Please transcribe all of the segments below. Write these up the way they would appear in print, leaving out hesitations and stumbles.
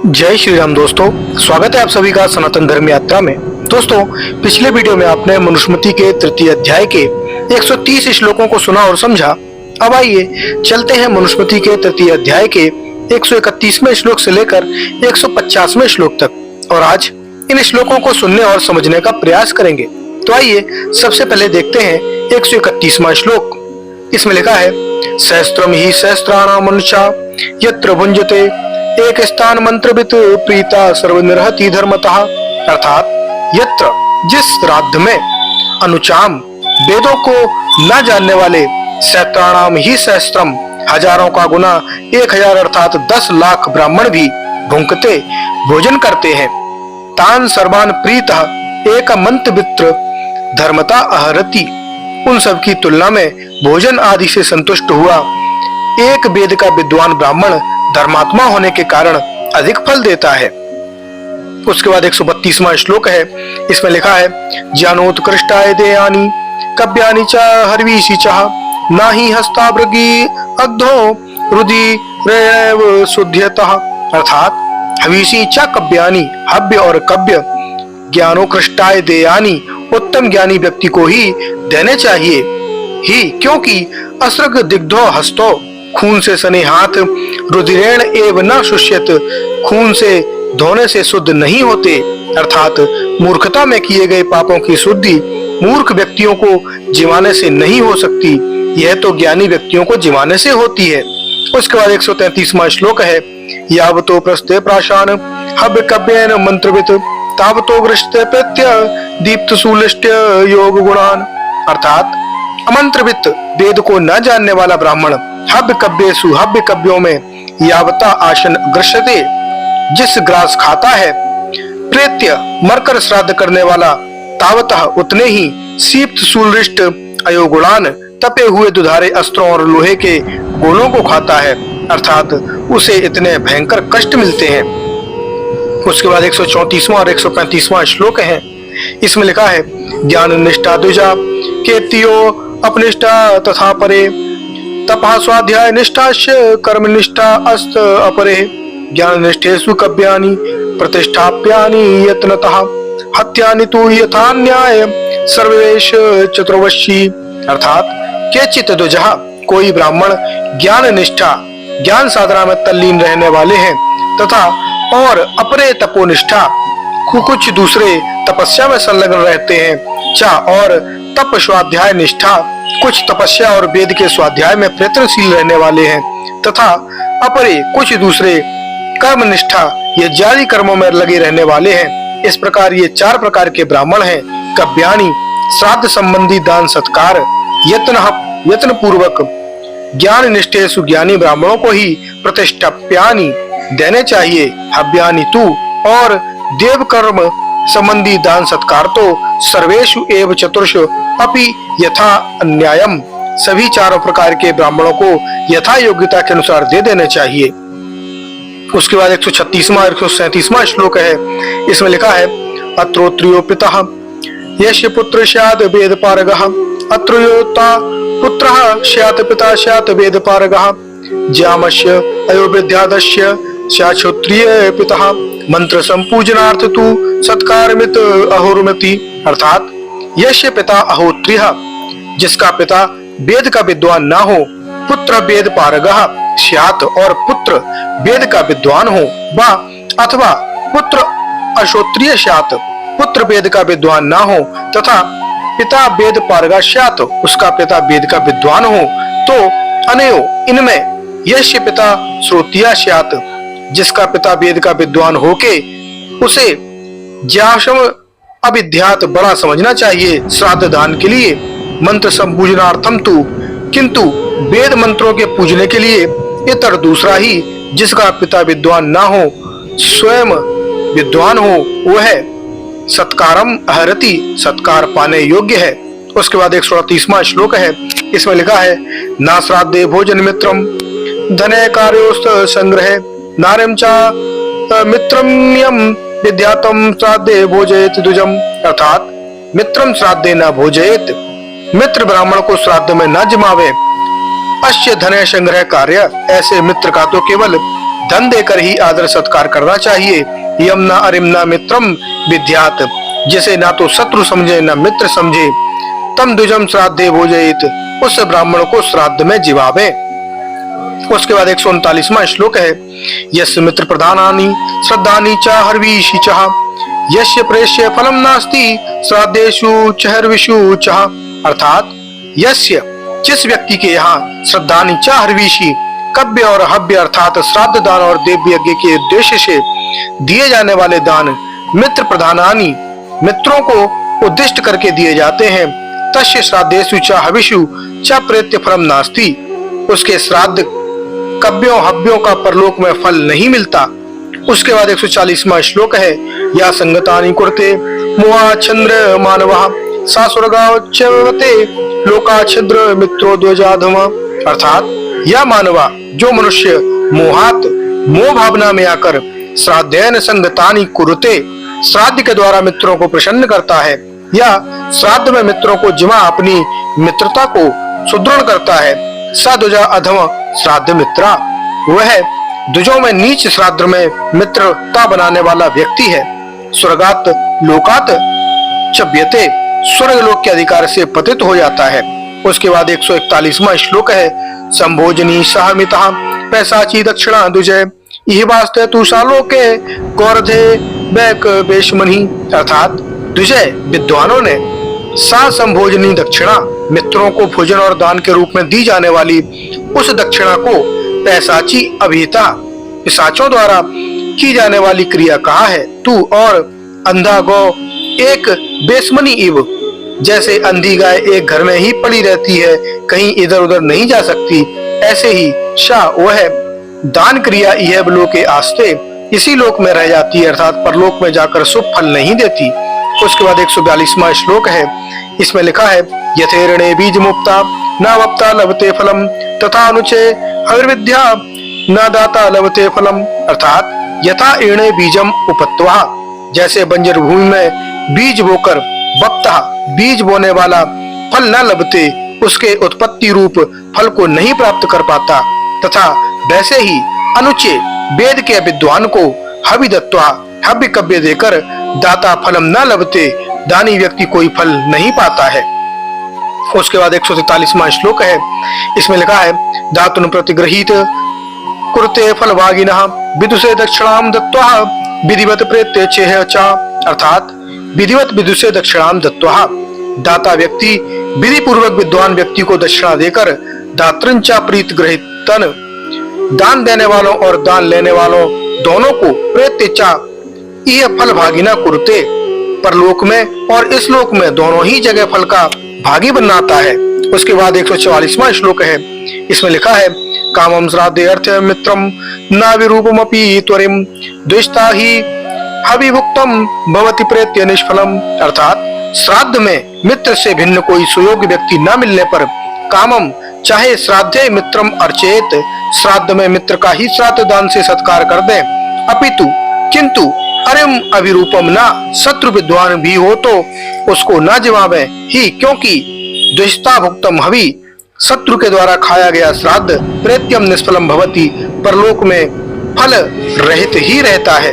जय श्री राम दोस्तों, स्वागत है आप सभी का सनातन धर्म यात्रा में। दोस्तों, पिछले वीडियो में आपने मनुस्मृति के तृतीय अध्याय के 130 श्लोकों को सुना और समझा। अब आइए चलते हैं मनुस्मृति के तृतीय अध्याय के 131वें श्लोक से लेकर 150वें श्लोक तक, और आज इन श्लोकों को सुनने और समझने का प्रयास करेंगे। तो आइए सबसे पहले देखते हैं 131वां श्लोक। इसमें लिखा है, सहस्त्रम ही सहस्त्राणाम मनुष्या यत्र भुंजते एक स्थान मंत्रवित प्रीता सर्वनिर्हति धर्मतः। अर्थात यत्र, जिस श्राद्ध में अनुचाम वेदों को न जानने वाले सहस्त्राणाम ही सहस्त्रम हजारों का गुना 1000 अर्थात 10 लाख ब्राह्मण भी भुंकते भोजन करते हैं, तान सर्वान प्रीतः एक मंत्रवित्र धर्मता अहरति। उन सब की तुलना में भोजन आदि से संतुष्ट हुआ एक वेद का विद्वान ब्राह्मण धर्मात्मा होने के कारण अधिक फल देता है। उसके बाद 132वां श्लोक है। इसमें लिखा है, ज्ञानोत्कृष्टाय देयानि कव्यानि च हर्वीषि च नाहि हस्ताभृगी अग्धो रुदि रेव शुद्ध्यतः। अर्थात हवीषि च कव्यानि, हव्य और कव्य ज्ञानोत्कृष्टाय देयानि उत्तम ज्ञानी व्यक्ति को ही देने चाहिए ही, क्योंकि असृग दिग्धो हस्तो खून से सने हाथ रुधिरेण एव न शुष्यत, खून से धोने से शुद्ध नहीं होते। अर्थात मूर्खता में किए गए पापों की शुद्धि मूर्ख व्यक्तियों को जिवाने से नहीं हो सकती, यह तो ज्ञानी व्यक्तियों को जिवाने से होती है। उसके बाद 133वां श्लोक है, यावतो प्रस्ते प्राशान हव्य कव्येन मंत्रवित तावतो वृष्टे प्रत्य दीप्त सुलिष्ट योग गुणान। अर्थात अमंत्रवित वेद को न जानने वाला ब्राह्मण हव्य कव्येषु हव्य कव्यों में यावता आसन ग्रसते, जिस ग्रास खाता है, प्रेत्य मरकर श्राद्ध करने वाला तावतः उतने ही सीप्त सुलिष्ट अयोगुणान तपे हुए दुधारे अस्त्रों और लोहे के गोलों को खाता है। अर्थात उसे इतने भयंकर कष्ट मिलते हैं। उसके बाद 134वां और 135वां श्लोक है। इसमें लिखा है, ज्ञान निष्ठा द्विजा कीर्तियो अपनिष्ठा तथा परे तपः स्वाध्याय निष्ठाश्च कर्म निष्ठा अस्त अपरे ज्ञान निष्ठेषु कव्यानि प्रतिष्ठाप्यानि यत्नतः हत्यानि तु यथा न्याय सर्वेश चतुर्वशी। अर्थात केचित् द्विजः, कोई ब्राह्मण ज्ञान निष्ठा ज्ञान साधना में तल्लीन रहने वाले हैं, तथा और अपरे तपोनिष्ठा कुछ दूसरे तपस्या में संलग्न रहते हैं, चा और तप स्वाध्याय निष्ठा कुछ तपस्या और वेद के स्वाध्याय में प्रयत्नशील रहने वाले हैं, तथा अपरे कुछ दूसरे कर्म निष्ठा यज्ञादि कर्मों में लगे रहने वाले हैं। इस प्रकार ये 4 प्रकार के ब्राह्मण हैं। कव्यानि, श्राद्ध संबंधी दान सत्कार यत्न पूर्वक ज्ञान निष्ठेषु ज्ञानी ब्राह्मणों को ही प्रतिष्ठाप्यानि देने चाहिए। हव्यानि तु, और देव कर्म संबंधी दान सत्कार तो सर्वेषु एव चतुर्षु अपि यथा अन्यायम, सभी 4 प्रकार के ब्राह्मणों को यथा योग्यता के अनुसार दे देने चाहिए। उसके बाद 136वां और 137वां श्लोक है। इसमें लिखा है, अत्रोत्रियो पितः यस्य पुत्र स्यात् वेद पारगः अत्रोयोता पुत्रः स्यात् पिता स्यात् वेद पारगः ज्यामस्य अयोविद्यादस्य स्यात् क्षत्रिय पितः मंत्र संपूजनार्थ तु सत्कारमित अहोर्मति। अर्थात यस्य पिता अहोत्रियः, जिसका पिता वेद का विद्वान ना हो, पुत्र वेद पारगः स्यात्, और पुत्र वेद का विद्वान हो, वा अथवा पुत्र अक्षोत्रिय स्यात्, पुत्र वेद का विद्वान ना हो, तथा पिता वेद पारगा स्यात्, उसका पिता वेद का विद्वान हो, तो अनयो इनमें यस्य पिता श्रोत्रिय स्यात्, जिसका पिता वेद का विद्वान होके उसे ज्याशम अविद्यात बड़ा समझना चाहिए श्राद्ध दान के लिए। मंत्र संपूजनार्थम तु, किंतु वेद मंत्रों के पूजने के लिए इतर दूसरा ही, जिसका पिता विद्वान ना हो स्वयं विद्वान हो, वह सत्कारम अहरति, सत्कार पाने योग्य है। उसके बाद 138वां श्लोक है। इसमें लिखा है, ना श्राद्धे भोजन मित्रम धने कार्योस्त संग्रहे नार्यम चा मित्रम्यम विद्यातम श्राद्धे भोजयेत द्विजम। अर्थात मित्रम श्राद्धे न भोजयेत, मित्र ब्राह्मण को श्राद्ध में न जमावे। अश्य धने संग्रह कार्य, ऐसे मित्र का तो केवल धन देकर ही आदर सत्कार करना चाहिए। यमना अरिमना मित्रम विद्यात, जिसे ना तो शत्रु समझे न मित्र समझे, तम द्विजम श्राद्धे भोजयित, उस ब्राह्मण को श्राद्ध में जीवावे। उसके बाद 139वां श्लोक है, यस्य मित्र प्रधानानि श्रद्धानि च हर्विषि च, यस्य प्रेष्य फलम नास्ति श्राद्धेषु च हर्विषु च। अर्थात यस्य, जिस व्यक्ति के यहाँ श्रद्धानि च हर्विषि, कव्य और हव्य अर्थात श्राद्ध दान और देव यज्ञ के उद्देश्य से दिए जाने वाले दान मित्र प्रधानानि, मित्रों को उद्दिष्ट करके दिए जाते हैं, तस्य श्राद्धेषु च हविषु च प्रेत्य फलम नास्ति, उसके श्राद्ध कव्यों हव्यों का परलोक में फल नहीं मिलता। उसके बाद 140वां श्लोक है, या संगतानि कुरुते मोहा छंद्र मानवः सा स्वर्गाच्यवते लोका छिद्र मित्रो द्वजाधम। अर्थात या मानवा, जो मनुष्य मोह भावना में आकर श्राद्धेन संगतानि कुरुते, श्राद्ध के द्वारा मित्रों को प्रसन्न करता है, या श्राद्ध में मित्रों को जिमा अपनी मित्रता को सुदृढ़ करता है, स द्विजा अधम श्राद्ध मित्रा, वह द्विजों में नीच श्राद्ध में मित्रता बनाने वाला व्यक्ति है। स्वर्गात लोकात चव्यते, स्वर्ग लोक के अधिकार से पतित हो जाता है। उसके बाद 141वां श्लोक है, संभोजनी सहमिता पैसाची दक्षिणा द्विजय यह वास्ते तू सालों के गौरधे बैक बेशमनी। अर्थात द्विजय विद्वानों ने सा संभोजनी दक्षिणा, मित्रों को भोजन और दान के रूप में दी जाने वाली उस दक्षिणा को पैसाची अभिहिता, पिशाचों द्वारा की जाने वाली क्रिया कहा है। तू और अंधा गौ एक बेशमनी इव, जैसे अंधी गाय एक घर में ही पड़ी रहती है, कहीं इधर उधर नहीं जा सकती, ऐसे ही शाह वह दान क्रिया यह लोके आस्ते, इसी लोक में रह जाती है, अर्थात परलोक में जाकर शुभ फल नहीं देती। उसके बाद 142वां श्लोक है, इसमें लिखा है, यथेरणे बीज मुक्ता न वप्ता लभते फलम तथा अनुचे अविद्या न दाता लभते फलम। अर्थात यथा इणे बीजम उपत्वा, जैसे बंजर भूमि में बीज बोकर वप्ता बीज बोने वाला फल न लभते, उसके उत्पत्ति रूप फल को नहीं प्राप्त कर पाता, तथा वैसे ही अनुचे वेद के विद्वान को हविदत्वा हव्य कव्य देकर दाता फलम न लभते, दानी व्यक्ति कोई फल नहीं पाता है। उसके बाद 143वां श्लोक है, इसमें लिखा है, धातुन प्रतिगृहीत कुरुते फल भागिनः विदुषे दक्षिणाम दत्त्वा विधिवत प्रेत्य चेह चा। अर्थात विधिवत विदुषे दक्षिणाम दत्त्वा, दाता व्यक्ति विधि पूर्वक विद्वान व्यक्ति को दक्षिणा देकर दातृंचा प्रीत ग्रहितन, दान देने वालों और दान लेने वालों दोनों को प्रेत्य यह फल भागिना कुरुते, परलोक में और इस लोक में दोनों ही जगह फल का भागी बनाता है। उसके बाद 144वां श्लोक है, इसमें लिखा है, कामम श्राद्धे अर्थ मित्रम न विरूपमपि त्वरिम द्वेष्टा ही हविभुक्तम भवति प्रेत्य निष्फलम। अर्थात श्राद्ध में मित्र से भिन्न कोई सुयोग्य व्यक्ति न मिलने पर कामम, चाहे श्राद्धे मित्रम अर्चेत, श्राद्ध में मित्र का ही श्राद्ध दान से सत्कार कर दे, अपितु किंतु अरिम अविरूपम ना, शत्रु विद्वान भी हो तो उसको न जिवावे ही, क्योंकि द्विष्टा भुक्तम हवि, शत्रु के द्वारा खाया गया श्राद्ध प्रेत्यम निष्फलम भवति, परलोक में फल रहित ही रहता है।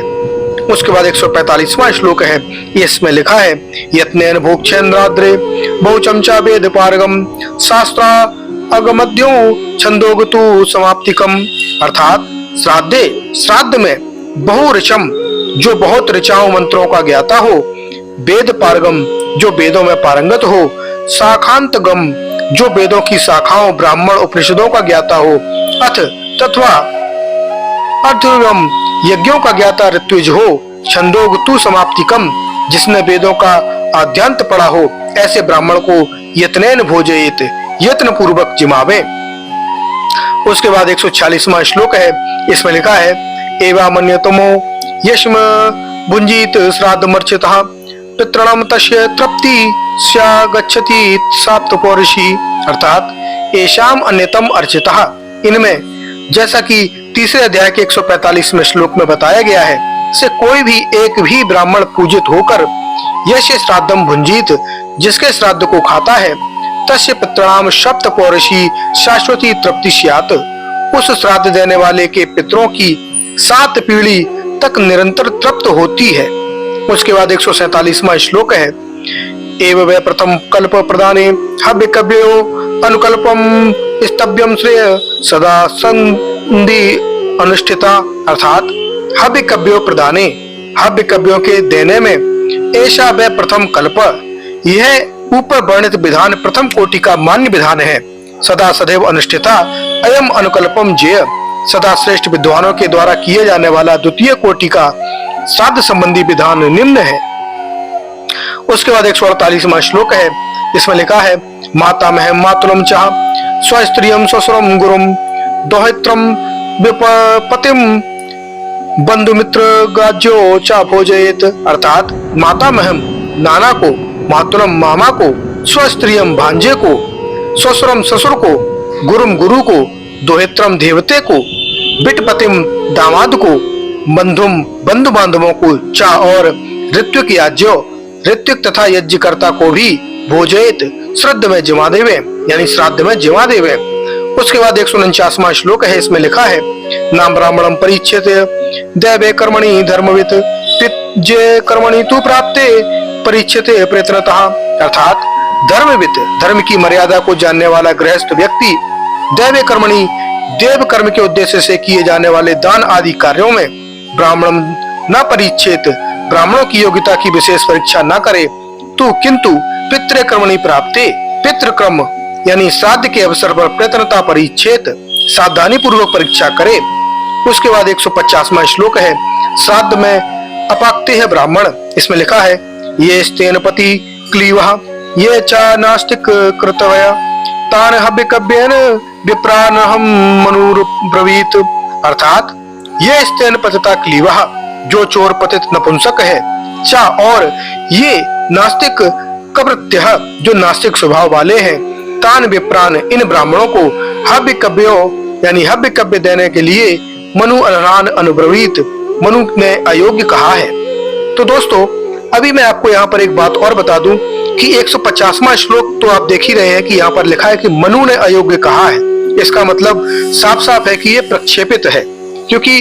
उसके बाद 145वां श्लोक है, इसमें लिखा है, यत्नेन भोक्षेन्द्राद्रे बहुचमचा वेद पारगम शास्त्रा अगमद्यो छंदोगतु समाप्तिकम। अर्थात श्राद्ध में बहुऋचम, जो बहुत ऋचाओं मंत्रों का ज्ञाता हो, वेद पारगम, जो वेदों में पारंगत हो, शाखांत गम, जो वेदों की शाखाओं ब्राह्मण उपनिषदों का ज्ञाता हो, अथ तत्वा अर्थगम, यज्ञों का ज्ञाता ऋत्विज हो, छंदोगतु समाप्तिकम, जिसने वेदों का आद्यांत पढ़ा हो, ऐसे ब्राह्मण को यत्नेन भोजयेत, यत्न पूर्वक जिमावे। उसके बाद 146वां श्लोक है, इसमें लिखा है, एवा मन्यतमो यश्म भुंजीत श्राद्ध मर्चितः पितृणाम तस्य तृप्ति स्या गच्छति साप्त पौरुषी। अर्थात एशाम अन्यतम अर्चितः, इनमें जैसा कि तीसरे अध्याय के 145वें श्लोक में बताया गया है, से कोई भी एक भी ब्राह्मण पूजित होकर यश श्राद्धम भुंजीत, जिसके श्राद्ध को खाता है, तस्य पितृणाम सप्त पौरुषी शाश्वती तृप्ति स्यात्, उस श्राद्ध देने वाले के पितरों की 7 पीढ़ी तक निरंतर तृप्त होती है। उसके बाद 147वां श्लोक है, एव वै प्रथम कल्प प्रदाने हव्य कव्यो अनुकल्पम स्तव्यम श्रेय सदा संधि अनुष्ठिता। अर्थात हव्य कव्यो प्रदाने, हव्य कव्यों के देने में, ऐसा वह प्रथम कल्प, यह ऊपर वर्णित विधान प्रथम कोटि का मान्य विधान है। सदा सदैव अनुष्ठिता अयम अनुकल्पम जेय, सदा श्रेष्ठ विद्वानों के द्वारा किए जाने वाला द्वितीय कोटि का श्राद्ध संबंधी विधान निम्न है। उसके बाद 148वां श्लोक है, इसमें लिखा है, मातामह मातुलम चाह स्वस्त्रियम स्वसुरम गुरुम दोहित्रम विपतिम बंधु मित्र गाज्यो चा भोजयेत। अर्थात मातामहम नाना को, मातुलम मामा को, स्वस्त्रियम भांजे को, स्वसुरम ससुर को, गुरुम गुरु को, दोहित्रम देवते को, बिटपतिम दामाद को, बंधुम बंधु बांधवों को, चा और ऋत्विक याज्यो, ऋत्विक तथा यज्ञकर्ता को भी भोजयेत श्रद्ध में जिमा देवे, यानी श्राद्ध में जिमा देवे। उसके बाद 149वां श्लोक है, इसमें लिखा है, नाम ब्राह्मणम परिच्छेते दैवे कर्मणि धर्मवित पिज्ये कर्मणि तु प्राप्ते परिच्छेते प्रयत्नतः। अर्थात धर्मवित, धर्म की मर्यादा को जानने वाला गृहस्थ व्यक्ति दैवे कर्मणि, देव कर्म के उद्देश्य से किए जाने वाले दान आदि कार्यों में ब्राह्मणम न परिच्छेद, ब्राह्मणों की योग्यता की विशेष परीक्षा न करे, तो किंतु पितृ कर्मणि प्राप्ते, पितृक्रम यानी श्राद्ध के अवसर पर प्रयत्नता परिच्छेद, सावधानी पूर्वक परीक्षा करे। उसके बाद 150वां श्लोक है, श्राद्ध में अपाक्ते है ब्राह्मण। इसमें लिखा है, ये स्तेन पति क्लीवः ये चा नास्तिक कृतवया तान हव्य कव्येन विप्रानहम मनुर ब्रवीत। अर्थात ये स्तेन पतिता क्लीवः, जो चोर पतित नपुंसक है, चा और ये नास्तिक कवृत्यः, जो नास्तिक स्वभाव वाले हैं, तान विप्रान इन ब्राह्मणों को हव्य कव्यो यानी हव्य कव्य देने के लिए मनु अनरान अनुब्रवीत, मनु ने अयोग्य कहा है। तो दोस्तों अभी मैं आपको यहाँ पर एक बात और बता दूं कि 150वां श्लोक तो आप देख ही रहे हैं कि यहाँ पर लिखा है कि मनु ने अयोग्य कहा है। इसका मतलब साफ साफ है कि ये प्रक्षेपित है, क्योंकि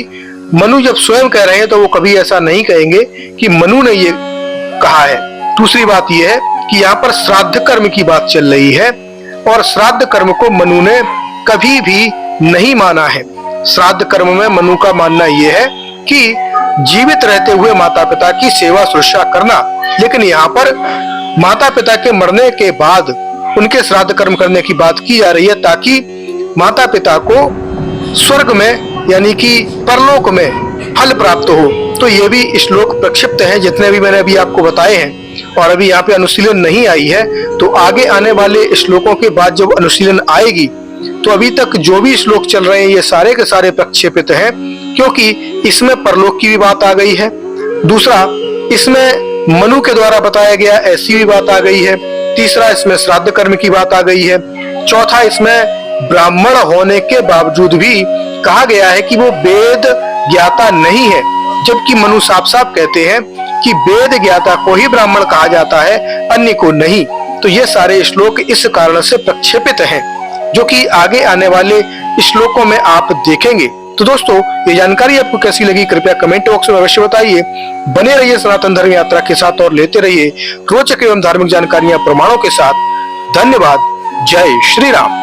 मनु जब स्वयं कह रहे हैं तो वो कभी ऐसा नहीं कहेंगे कि मनु ने ये कहा है। दूसरी बात यह है कि यहाँ पर श्राद्ध कर्म की बात चल रही है और श्राद्ध कर्म को मनु ने कभी भी नहीं माना है। श्राद्ध कर्म में मनु का मानना यह है कि जीवित रहते हुए माता पिता की सेवा शुश्रूषा करना, लेकिन यहाँ पर माता पिता के मरने के बाद उनके श्राद्ध कर्म करने की बात की जा रही है, ताकि माता पिता को स्वर्ग में यानी कि परलोक में फल प्राप्त हो। तो ये भी श्लोक प्रक्षिप्त हैं जितने भी मैंने अभी आपको बताए हैं, और अभी यहाँ पे अनुशीलन नहीं आई है, तो आगे आने वाले श्लोकों के बाद जब अनुशीलन आएगी तो अभी तक जो भी श्लोक चल रहे हैं ये सारे के सारे प्रक्षेपित हैं, क्योंकि इसमें परलोक की भी बात आ गई है, दूसरा इसमें मनु के द्वारा बताया गया ऐसी भी बात आ गई है, तीसरा इसमें श्राद्ध कर्म की बात आ गई है, चौथा इसमें ब्राह्मण होने के बावजूद भी कहा गया है कि वो वेद ज्ञाता नहीं है, जबकि मनु साफ साफ कहते हैं कि वेद ज्ञाता को ही ब्राह्मण कहा जाता है, अन्य को नहीं। तो ये सारे श्लोक इस कारण से प्रक्षेपित हैं, जो कि आगे आने वाले श्लोकों में आप देखेंगे। तो दोस्तों ये जानकारी आपको कैसी लगी कृपया कमेंट बॉक्स में अवश्य बताइए। बने रहिए सनातन धर्म यात्रा के साथ और लेते रहिए रोचक एवं धार्मिक जानकारियां प्रमाणों के साथ। धन्यवाद। जय श्री राम।